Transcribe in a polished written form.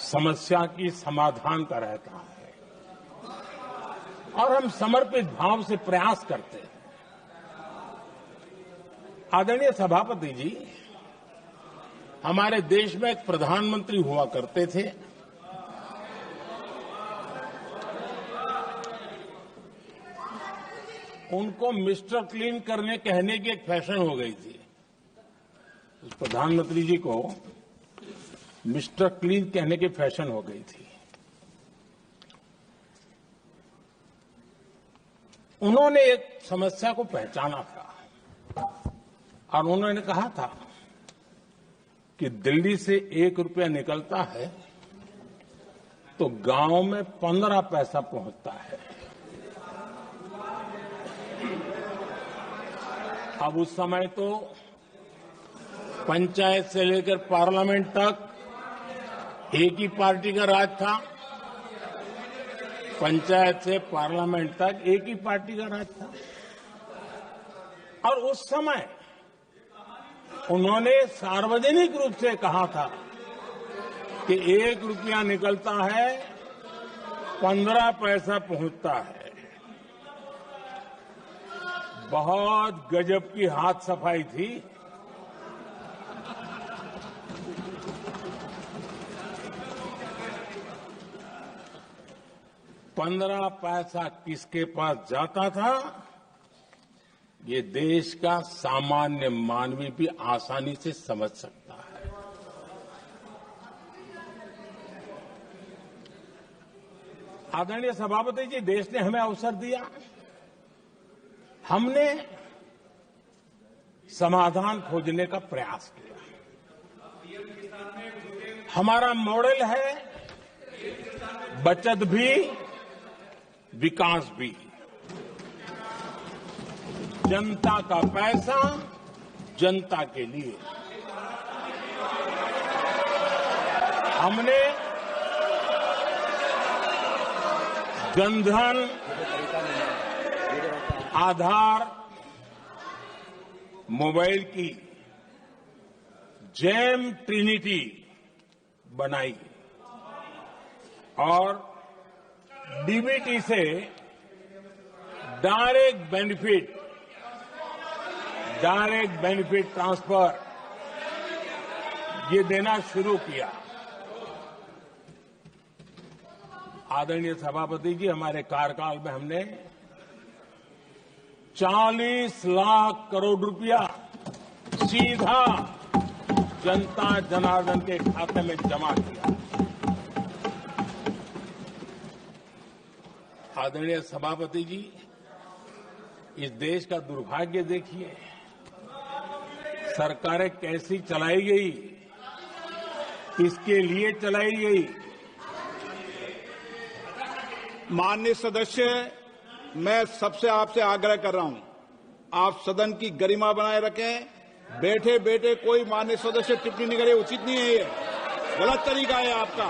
समस्या की समाधान का रहता है और हम समर्पित भाव से प्रयास करते हैं। आदरणीय सभापति जी, हमारे देश में एक प्रधानमंत्री हुआ करते थे। उनको मिस्टर क्लीन करने कहने की एक फैशन हो गई थी। उस प्रधानमंत्री जी को मिस्टर क्लीन कहने की फैशन हो गई थी। उन्होंने एक समस्या को पहचाना था और उन्होंने कहा था कि दिल्ली से 1 रुपया निकलता है तो गांव में 15 पैसा पहुंचता है। अब उस समय तो पंचायत से लेकर पार्लियामेंट तक एक ही पार्टी का राज था। पंचायत से पार्लियामेंट तक एक ही पार्टी का राज था और उस समय उन्होंने सार्वजनिक रूप से कहा था कि 1 रुपया निकलता है 15 पैसा पहुंचता है। बहुत गजब की हाथ सफाई थी। पंद्रह पैसा किसके पास जाता था, ये देश का सामान्य मानवी भी आसानी से समझ सकता है। आदरणीय सभापति जी, देश ने हमें अवसर दिया, हमने समाधान खोजने का प्रयास किया। हमारा मॉडल है बचत भी विकास भी। जनता का पैसा जनता के लिए। हमने जनधन, आधार, मोबाइल की जेम ट्रिनिटी बनाई और डीबीटी से डायरेक्ट बेनिफिट ट्रांसफर ये देना शुरू किया। आदरणीय सभापति जी, हमारे कार्यकाल में हमने 40 लाख करोड़ रुपया सीधा जनता जनार्दन के खाते में जमा किया। आदरणीय सभापति जी, इस देश का दुर्भाग्य देखिए, सरकारें कैसी चलाई गई, किसके लिए चलाई गई। माननीय सदस्य, मैं सबसे आपसे आग्रह कर रहा हूं, आप सदन की गरिमा बनाए रखें। बैठे बैठे कोई माननीय सदस्य टिप्पणी नहीं करे, उचित नहीं है। ये गलत तरीका है आपका।